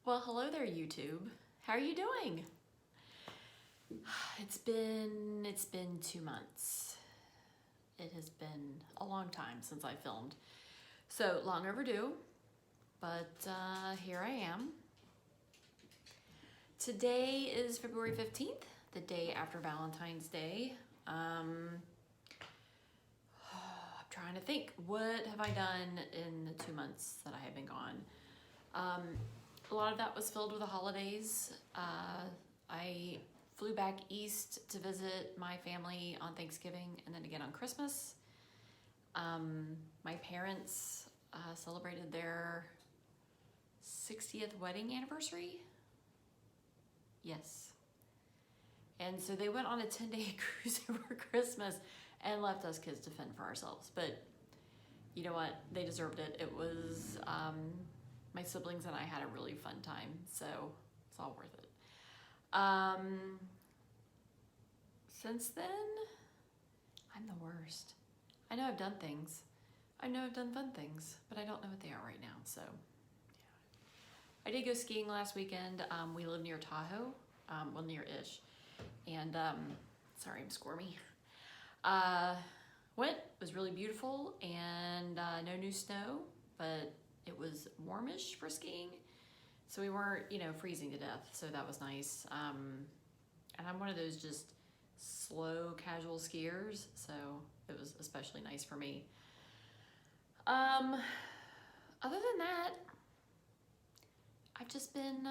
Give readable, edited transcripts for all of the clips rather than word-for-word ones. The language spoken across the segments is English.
Well, hello there, YouTube. How are you doing? It's been 2 months. It has been a long time since I filmed. So long overdue, but here I am. Today is February 15th, the day after Valentine's Day. I'm trying to think, what have I done in the 2 months that I have been gone? A lot of that was filled with the holidays. I flew back east to visit my family on Thanksgiving and then again on Christmas. My parents celebrated their 60th wedding anniversary. Yes. And so they went on a 10-day cruise over Christmas and left us kids to fend for ourselves. But you know what? They deserved it. It was, my siblings and I had a really fun time, so it's all worth it. Since then, I'm the worst. I know I've done things. I know I've done fun things, but I don't know what they are right now, so yeah. I did go skiing last weekend. We live near Tahoe, well, near-ish, and sorry, I'm squirmy. Went, it was really beautiful, and no new snow, but it was warmish for skiing, so we weren't, freezing to death, so that was nice. And I'm one of those just slow, casual skiers, so it was especially nice for me. Other than that, I've just been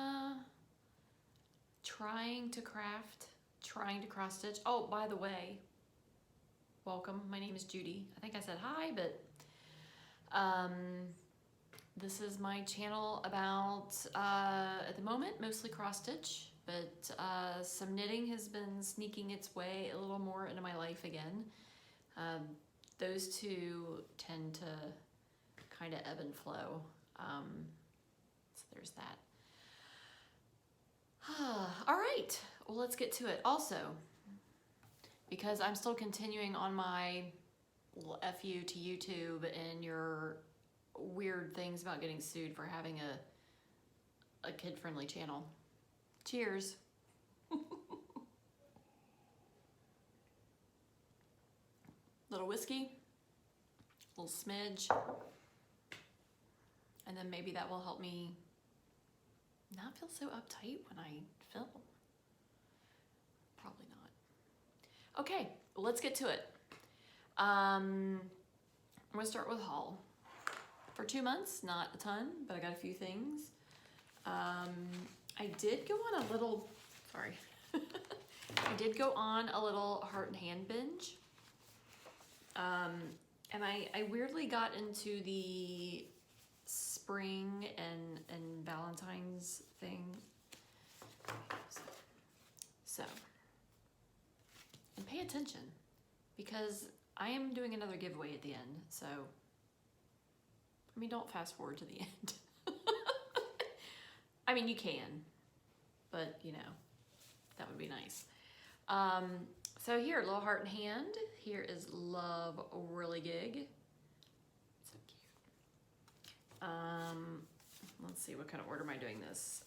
trying to craft, trying to cross stitch. Oh, by the way, welcome. My name is Judy. I think I said hi, but this is my channel about, at the moment, mostly cross stitch, but some knitting has been sneaking its way a little more into my life again. Those two tend to kind of ebb and flow, so there's that. All right, well, let's get to it. Also, because I'm still continuing on my little FU to YouTube and your weird things about getting sued for having a kid-friendly channel. Cheers. Little whiskey, little smidge, and then maybe that will help me not feel so uptight when I film. Probably not. Okay, let's get to it. I'm gonna start with haul. For 2 months, not a ton, but I got a few things. I did go on a little, sorry. I did go on a little heart and hand binge. And I weirdly got into the spring and Valentine's thing. So, and pay attention because I am doing another giveaway at the end, so I mean, don't fast forward to the end. I mean, you can, but that would be nice. So here, little heart and hand. Here is Love Really Gig. So cute. Let's see, what kind of order am I doing this?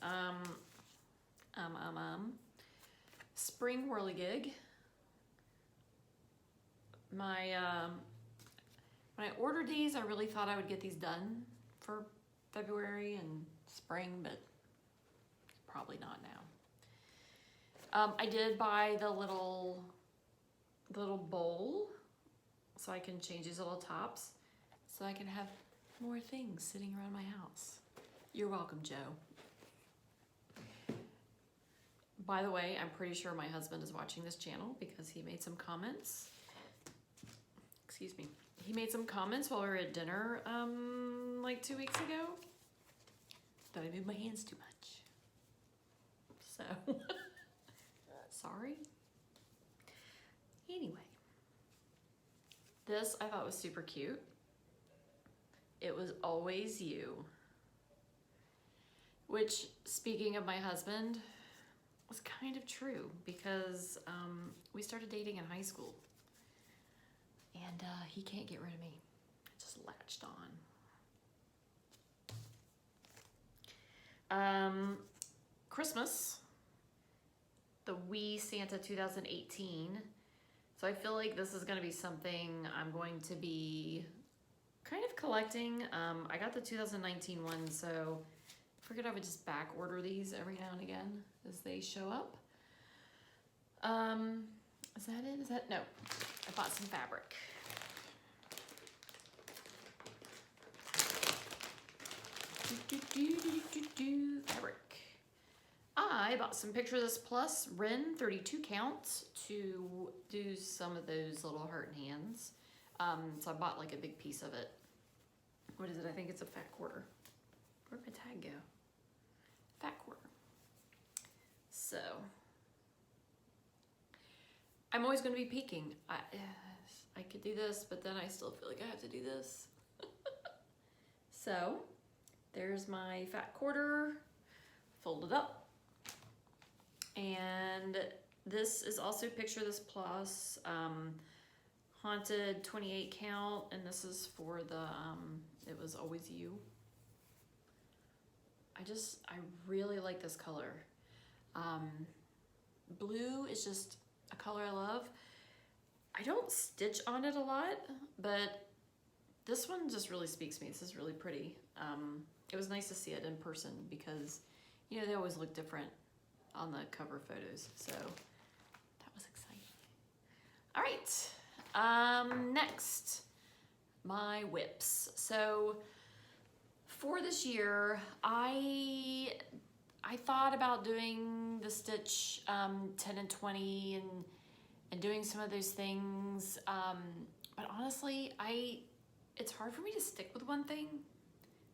Spring Whirligig. My, when I ordered these, I really thought I would get these done for February and spring, but probably not now. I did buy the little bowl so I can change these little tops so I can have more things sitting around my house. You're welcome, Joe. By the way, I'm pretty sure my husband is watching this channel because he made some comments. Excuse me. He made some comments while we were at dinner like 2 weeks ago that I moved my hands too much. So, sorry. Anyway, this I thought was super cute. It was Always You, which, speaking of my husband, was kind of true because we started dating in high school and he can't get rid of me. I just latched on. Christmas, the Wee Santa 2018. So I feel like this is going to be something I'm going to be kind of collecting. I got the 2019 one, so I figured I would just back order these every now and again as they show up. Is that it? Is that, no, I bought some fabric. Fabric. I bought some Picture This Plus Ren 32 counts to do some of those little heart hands. So I bought like a big piece of it. What is it? I think it's a fat quarter. Where'd my tag go? Fat quarter. So I'm always going to be peeking. I could do this, but then I still feel like I have to do this. So there's my fat quarter folded up. And this is also Picture This Plus Haunted 28 count, and this is for the It Was Always You. I really like this color. Blue is just a color I love. I don't stitch on it a lot, but this one just really speaks to me. This is really pretty. It was nice to see it in person because, you know, they always look different on the cover photos. So that was exciting. All right, next, my whips. So for this year, I thought about doing the stitch 10 and 20 and doing some of those things, but honestly, it's hard for me to stick with one thing.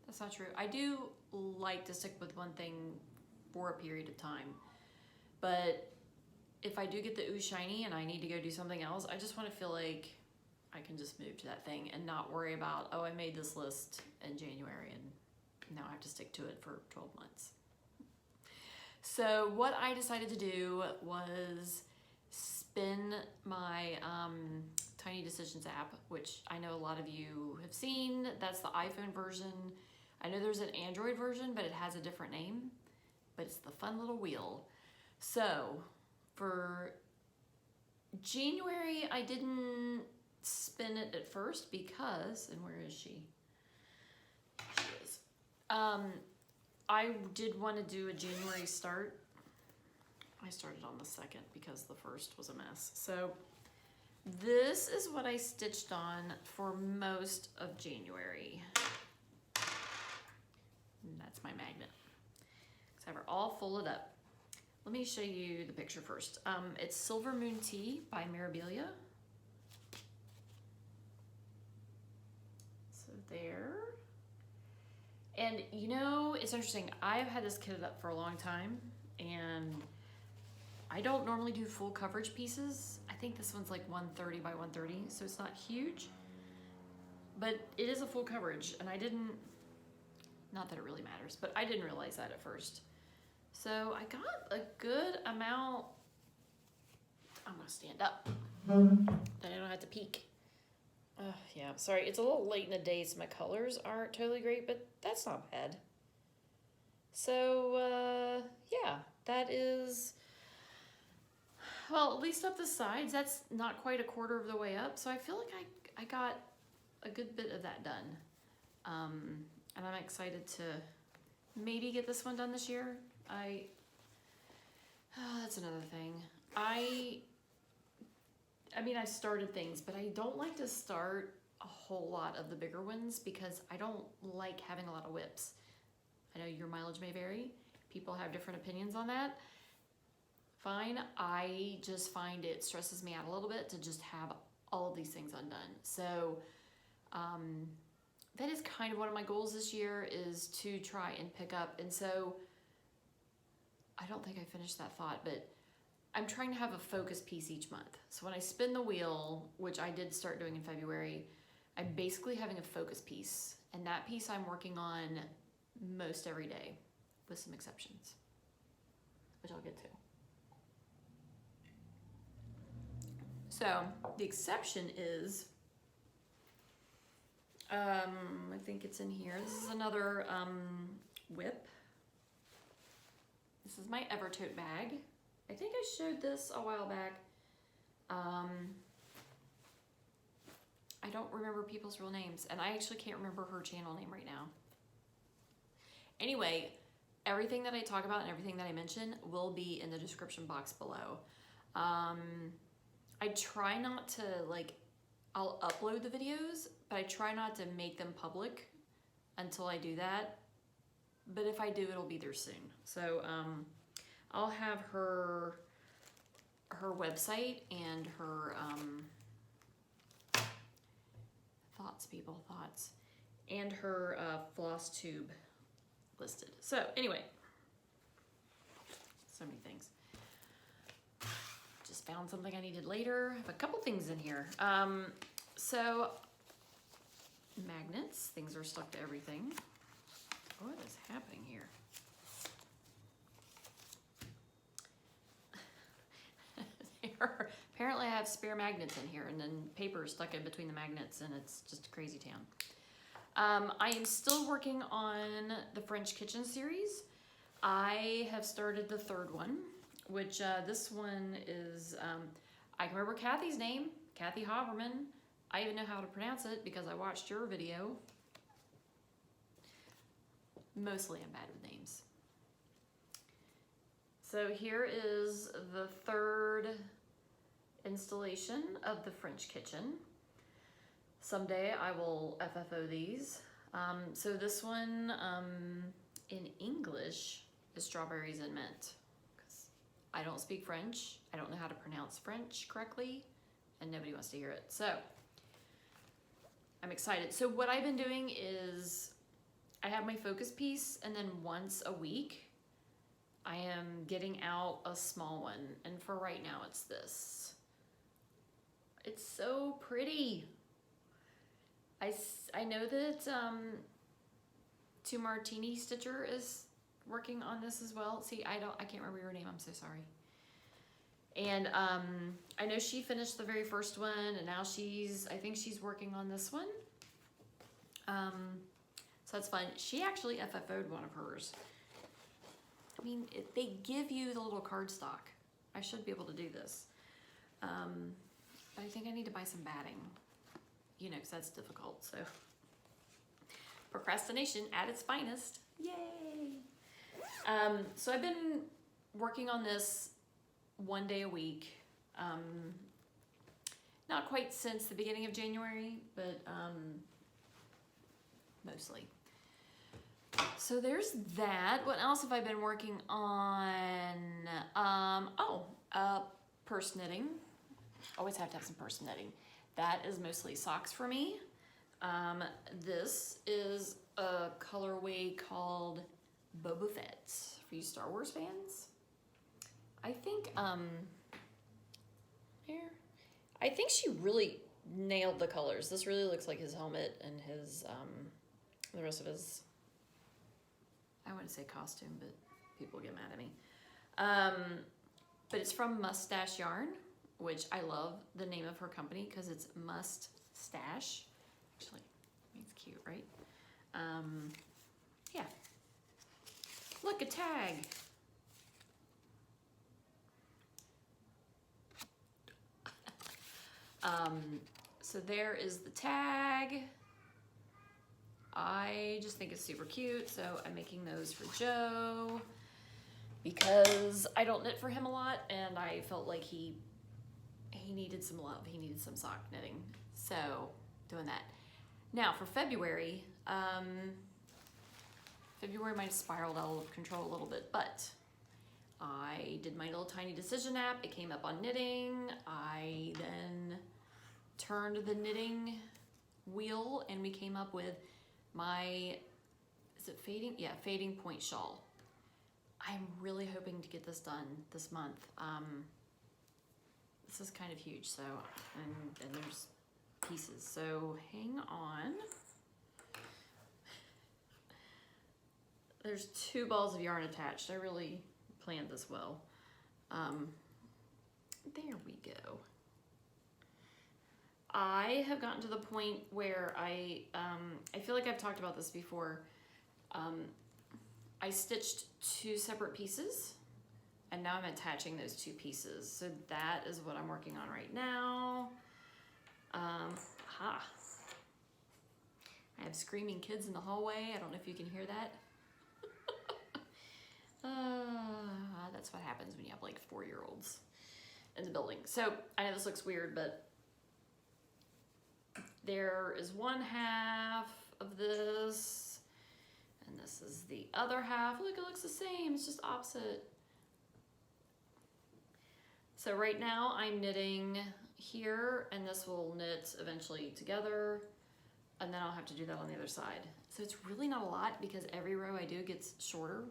That's not true. I do like to stick with one thing for a period of time, but if I do get the ooh shiny and I need to go do something else, I just want to feel like I can just move to that thing and not worry about, oh, I made this list in January and now I have to stick to it for 12 months. So what I decided to do was spin my Tiny Decisions app, which I know a lot of you have seen. That's the iPhone version. I know there's an Android version, but it has a different name, but it's the fun little wheel. So for January, I didn't spin it at first because, and where is she? She is. I did want to do a January start. I started on the 2nd because the 1st was a mess. So this is what I stitched on for most of January. And that's my magnet. So I have her all folded up. Let me show you the picture first. It's Silver Moon Tea by Mirabilia. So there. And you know, it's interesting. I've had this kitted up for a long time, and I don't normally do full coverage pieces. I think this one's like 130 by 130, so it's not huge, but it is a full coverage, and I didn't, not that it really matters, but I didn't realize that at first. So I got a good amount. I'm gonna stand up, then I don't have to peek. Yeah, sorry, it's a little late in the day, so my colors aren't totally great, but that's not bad. So, yeah, that is, well, at least up the sides, that's not quite a quarter of the way up, so I feel like I got a good bit of that done. And I'm excited to maybe get this one done this year. That's another thing. I mean, I started things, but I don't like to start a whole lot of the bigger ones because I don't like having a lot of whips. I know your mileage may vary. People have different opinions on that. Fine. I just find it stresses me out a little bit to just have all of these things undone. So that is kind of one of my goals this year, is to try and pick up. And so I don't think I finished that thought, but I'm trying to have a focus piece each month. So when I spin the wheel, which I did start doing in February, I'm basically having a focus piece. And that piece I'm working on most every day, with some exceptions, which I'll get to. So the exception is, I think it's in here. This is another whip. This is my Evertote bag. I think I showed this a while back. I don't remember people's real names, and I actually can't remember her channel name right now. Anyway, everything that I talk about and everything that I mention will be in the description box below. I try not to, like, I'll upload the videos, but I try not to make them public until I do that. But if I do, it'll be there soon. So I'll have her website and her thoughts, and her floss tube listed. So anyway, so many things. Just found something I needed later. I have a couple things in here. So magnets, things are stuck to everything. What is happening here? Apparently I have spare magnets in here, and then paper is stuck in between the magnets, and it's just a crazy town. I am still working on the French Kitchen series. I have started the third one, which this one is, I can remember Kathy's name, Kathy Haberman. I even know how to pronounce it because I watched your video. Mostly I'm bad with names. So here is the third installation of the French Kitchen. Someday I will FFO these. So this one in English is strawberries and mint. Because I don't speak French. I don't know how to pronounce French correctly, and nobody wants to hear it. So I'm excited. So what I've been doing is I have my focus piece, and then once a week I am getting out a small one. And for right now it's this. It's so pretty. I know that Two Martini Stitcher is working on this as well. See, I can't remember your name, I'm so sorry. And I know she finished the very first one, and now I think she's working on this one. So that's fun. She actually FFO'd one of hers. I mean, they give you the little cardstock. I should be able to do this. But I think I need to buy some batting, you know, because that's difficult, so. Procrastination at its finest, yay! So I've been working on this one day a week, not quite since the beginning of January, but mostly. So there's that. What else have I been working on? Purse knitting. Always have to have some purse knitting. That is mostly socks for me. This is a colorway called Boba Fett for you Star Wars fans. I think I think she really nailed the colors. This really looks like his helmet and his the rest of his, I wouldn't say costume, but people get mad at me. But it's from Mustache Yarn, which I love the name of her company because it's Must Stash. Actually, it's cute, right? Yeah. Look, a tag. So there is the tag. I just think it's super cute, so I'm making those for Joe because I don't knit for him a lot, and I felt like he needed some love. He needed some sock knitting, so doing that. Now for February, February might have spiraled out of control a little bit, but I did my little tiny decision app. It came up on knitting. I then turned the knitting wheel, and we came up with my, is it fading? Yeah, fading point shawl. I'm really hoping to get this done this month. This is kind of huge, so, and there's pieces, so hang on. There's 2 balls of yarn attached. I really planned this well. There we go. I have gotten to the point where I feel like I've talked about this before. I stitched 2 separate pieces, and now I'm attaching those 2 pieces. So that is what I'm working on right now. I have screaming kids in the hallway. I don't know if you can hear that. That's what happens when you have like 4-year-olds in the building. So I know this looks weird, but there is one half of this, and this is the other half. Look, it looks the same. It's just opposite. So right now I'm knitting here, and this will knit eventually together, and then I'll have to do that on the other side. So it's really not a lot because every row I do gets shorter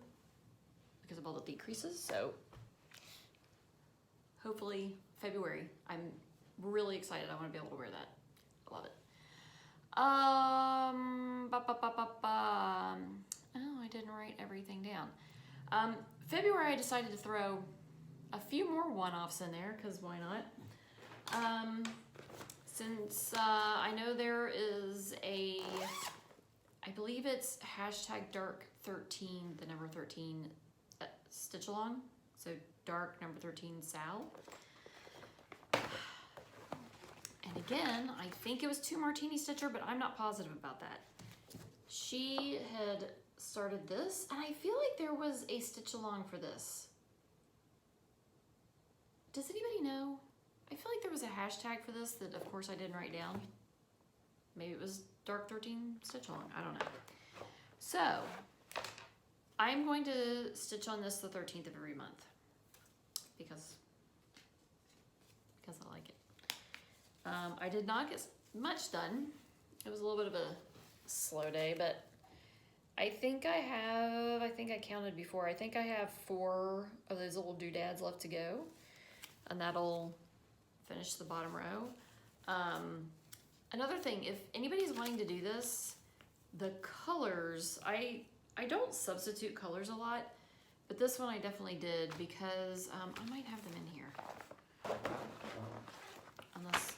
because of all the decreases. So hopefully February. I'm really excited. I want to be able to wear that. I love it. Oh, I didn't write everything down. February I decided to throw a few more one-offs in there because why not? Since I know there is a, I believe it's hashtag dark 13, the number 13 stitch along. So dark number 13 Sal. And again, I think it was 2 Martini Stitcher, but I'm not positive about that. She had started this, and I feel like there was a stitch along for this. Does anybody know? I feel like there was a hashtag for this that of course I didn't write down. Maybe it was dark 13 stitch along, I don't know. So I'm going to stitch on this the 13th of every month because I like it. I did not get much done. It was a little bit of a slow day, but I think I counted before. I think I have 4 of those little doodads left to go, and that'll finish the bottom row. Another thing, if anybody's wanting to do this, the colors, I don't substitute colors a lot, but this one I definitely did because I might have them in here. Unless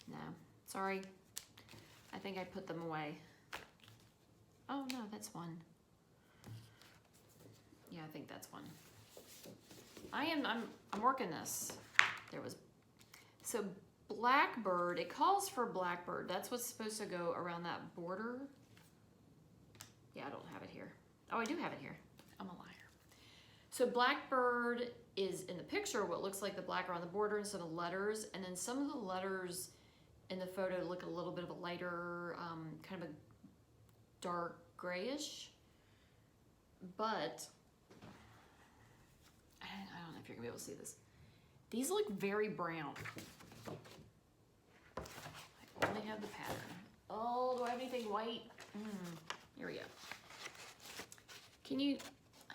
no, sorry. I think I put them away. Oh no, that's one. Yeah, I think that's one. I'm working this. There was, so Blackbird, it calls for Blackbird. That's what's supposed to go around that border. Yeah, I don't have it here. Oh, I do have it here. I'm a liar. So Blackbird is in the picture what looks like the black around the border instead of letters, and then some of the letters in the photo look a little bit of a lighter, kind of a dark grayish, but I don't know if you're gonna be able to see this. These look very brown. I only have the pattern. Oh, do I have anything white? Here we go. Can you,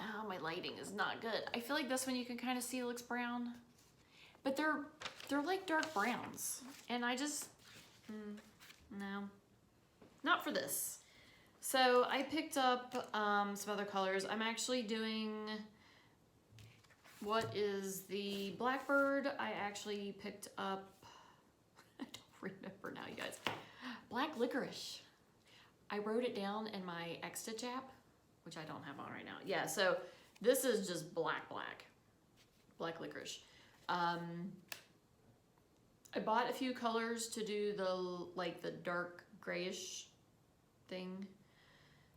oh, my lighting is not good. I feel like this one you can kind of see looks brown, but they're like dark browns. And I just, no, not for this. So I picked up some other colors. I'm actually doing, what is the Blackbird? I actually picked up, I don't remember now, you guys. Black Licorice. I wrote it down in my X-Stitch app, which I don't have on right now. Yeah, so this is just black Black Licorice. I bought a few colors to do the dark grayish thing,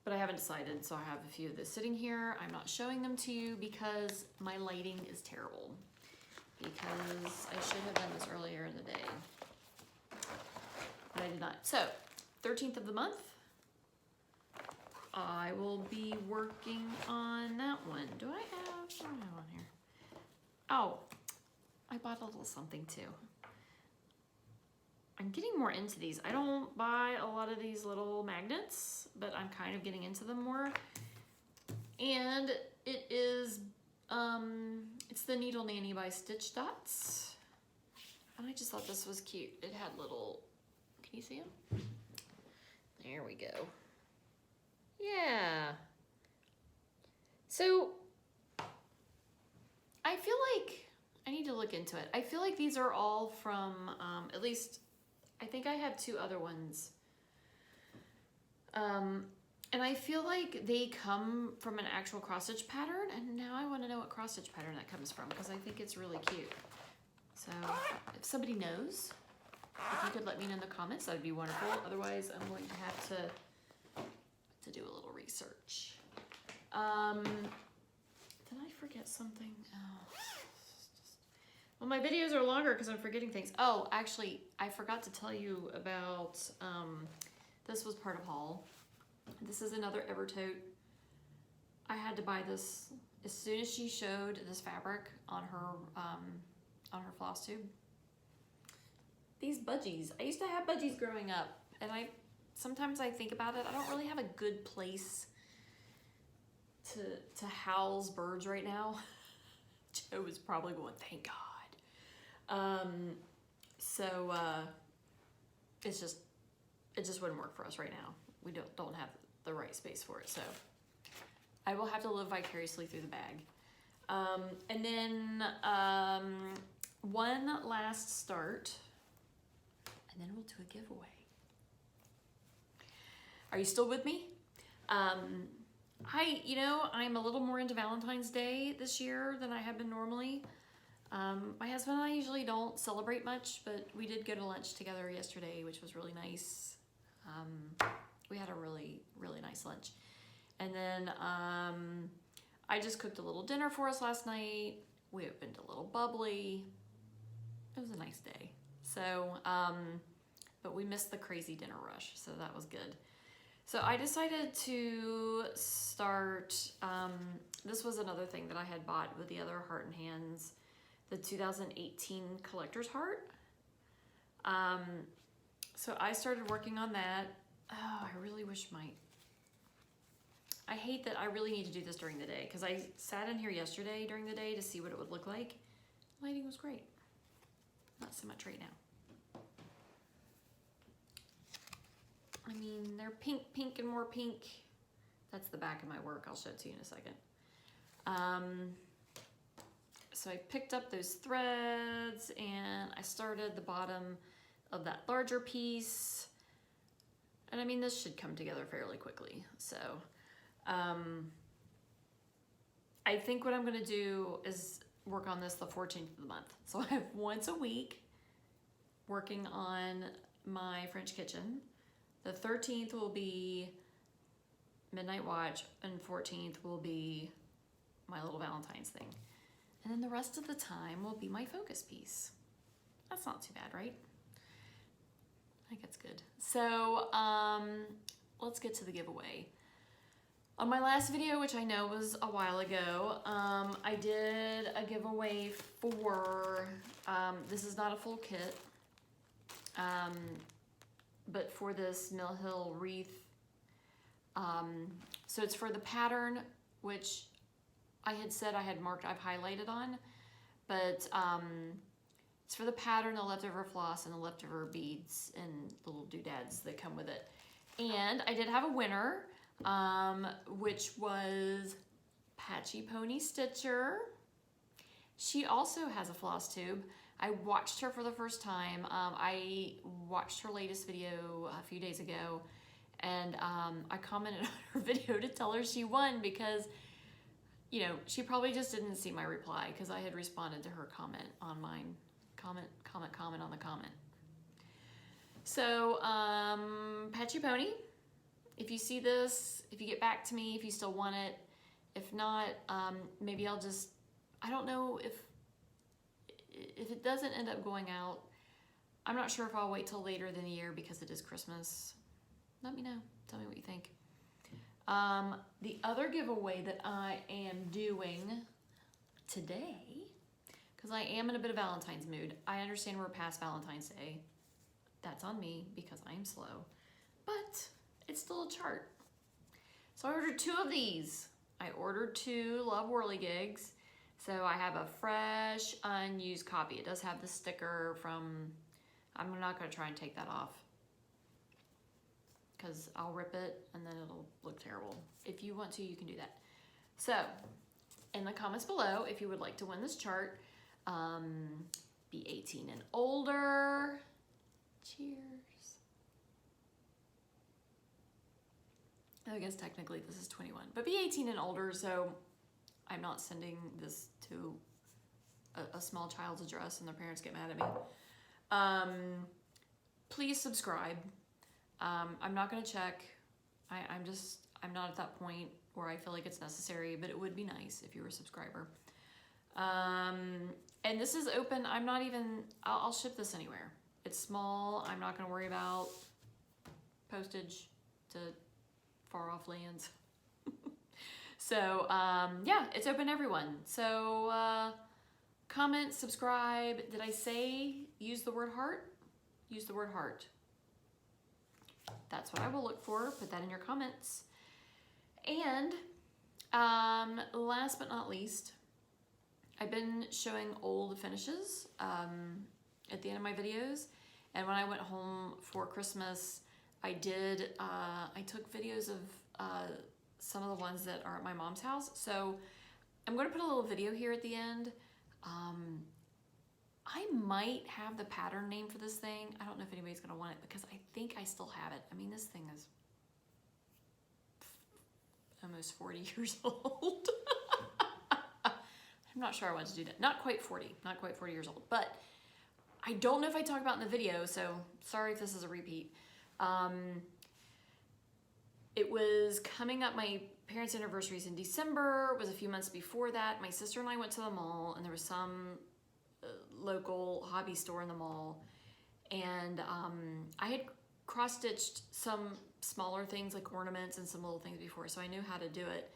but I haven't decided, so I have a few of this sitting here. I'm not showing them to you because my lighting is terrible, because I should have done this earlier in the day, but I did not. So 13th of the month, I will be working on that one. Do I have on here? Oh, I bought a little something too. I'm getting more into these. I don't buy a lot of these little magnets, but I'm kind of getting into them more. And it is, it's the Needle Nanny by Stitch Dots. And I just thought this was cute. It had little, can you see them? There we go. Yeah. So I feel like I need to look into it. I feel like these are all from, at least I think I have 2 other ones. And I feel like they come from an actual cross stitch pattern, and now I want to know what cross stitch pattern that comes from because I think it's really cute. So if somebody knows, if you could let me know in the comments, that would be wonderful. Otherwise, I'm going to have to do a little research. Did I forget something? Oh. Well, my videos are longer because I'm forgetting things. Oh, actually, I forgot to tell you about, this was part of haul. This is another Evertote. I had to buy this as soon as she showed this fabric on her floss tube. These budgies. I used to have budgies growing up, and sometimes I think about it. I don't really have a good place to house birds right now. Joe is probably going, thank God. It just wouldn't work for us right now. We don't have the right space for it, so I will have to live vicariously through the bag. And then one last start, and then we'll do a giveaway. Are you still with me? I'm a little more into Valentine's Day this year than I have been normally. My husband and I usually don't celebrate much, but we did go to lunch together yesterday, which was really nice. We had a really, really nice lunch. And then I just cooked a little dinner for us last night. We opened a little bubbly. It was a nice day. So, but we missed the crazy dinner rush, so that was good. So I decided to start, this was another thing that I had bought with the other Heart and Hands, the 2018 Collector's Heart. So I started working on that. Oh, I really wish I hate that I really need to do this during the day because I sat in here yesterday during the day to see what it would look like. Lighting was great. Not so much right now. I mean, they're pink, pink, and more pink. That's the back of my work. I'll show it to you in a second. So I picked up those threads and I started the bottom of that larger piece. And I mean, this should come together fairly quickly. So I think what I'm gonna do is work on this the 14th of the month. So I have once a week working on my French kitchen. The 13th will be Midnight Watch, and 14th will be my little Valentine's thing. And then the rest of the time will be my focus piece. That's not too bad, right? I think it's good. So let's get to the giveaway. On my last video, which I know was a while ago, I did a giveaway for, this is not a full kit, but for this Mill Hill wreath. So it's for the pattern, which I had said I had marked, I've highlighted on, but it's for the pattern, the leftover floss, and the leftover beads and little doodads that come with it. And I did have a winner, which was Patchy Pony Stitcher. She also has a floss tube. I watched her for the first time. I watched her latest video a few days ago, and I commented on her video to tell her she won because, you know, she probably just didn't see my reply because I had responded to her comment on mine. Comment on the comment. So, Patchy Pony, if you see this, if you get back to me, if you still want it, if not, maybe I'll just, I don't know if it doesn't end up going out, I'm not sure if I'll wait till later than the year because it is Christmas. Let me know. Tell me what you think. The other giveaway that I am doing today, because I am in a bit of Valentine's mood. I understand we're past Valentine's Day. That's on me because I am slow, but it's still a chart. So I ordered 2 of these. I ordered 2 Love Whirligigs. So I have a fresh, unused copy. It does have the sticker from, I'm not gonna try and take that off because I'll rip it and then it'll look terrible. If you want to, you can do that. So in the comments below, if you would like to win this chart, be 18 and older. Cheers. I guess technically this is 21, but be 18 and older, so I'm not sending this to a small child's address and their parents get mad at me. Please subscribe. I'm not gonna check. I'm not at that point where I feel like it's necessary, but it would be nice if you were a subscriber. And this is open. I'm not even, I'll ship this anywhere. It's small. I'm not gonna worry about postage to far off lands. So yeah, it's open to everyone. So comment, subscribe. Did I say use the word heart? Use the word heart. That's what I will look for. Put that in your comments. And last but not least, I've been showing old finishes at the end of my videos. And when I went home for Christmas, I took videos of some of the ones that are at my mom's house. So I'm going to put a little video here at the end. I might have the pattern name for this thing. I don't know if anybody's going to want it because I think I still have it. I mean, this thing is almost 40 years old. I'm not sure I want to do that. Not quite 40 years old, but I don't know if I talk about it in the video, so sorry if this is a repeat. It was coming up, my parents' anniversaries in December, it was a few months before that. My sister and I went to the mall, and there was some local hobby store in the mall, and I had cross-stitched some smaller things like ornaments and some little things before, so I knew how to do it.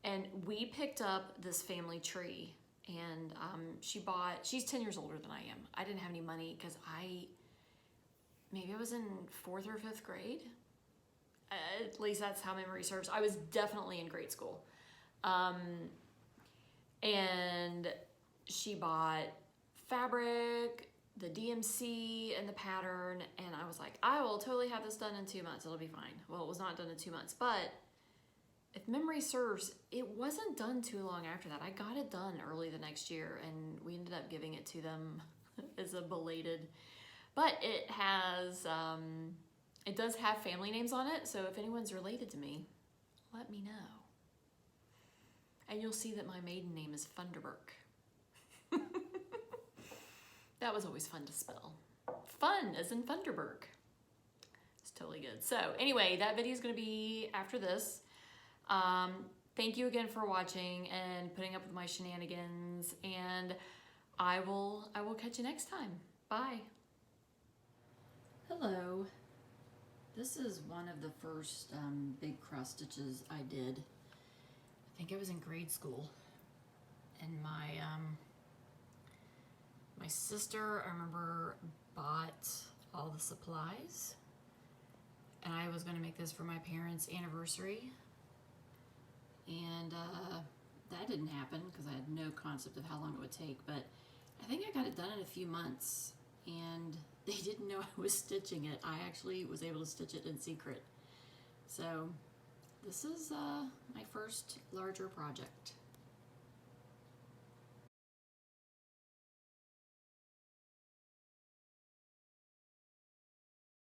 And we picked up this family tree, and she's 10 years older than I am. I didn't have any money because maybe I was in 4th or 5th grade. At least that's how memory serves. I was definitely in grade school. And she bought fabric, the DMC, and the pattern, and I was like, I will totally have this done in 2 months. It'll be fine. Well, it was not done in 2 months, but if memory serves, it wasn't done too long after that. I got it done early the next year, and we ended up giving it to them as a belated, but it has, it does have family names on it, so if anyone's related to me, let me know. And you'll see that my maiden name is Funderburk. That was always fun to spell. Fun as in Funderburk. It's totally good. So anyway, that video is going to be after this. Thank you again for watching and putting up with my shenanigans, and I will catch you next time. Bye. Hello. This is one of the first big cross stitches I did. I think I was in grade school, and my sister, I remember, bought all the supplies, and I was going to make this for my parents' anniversary, and that didn't happen because I had no concept of how long it would take, but I think I got it done in a few months, and they didn't know I was stitching it. I actually was able to stitch it in secret. So this is my first larger project.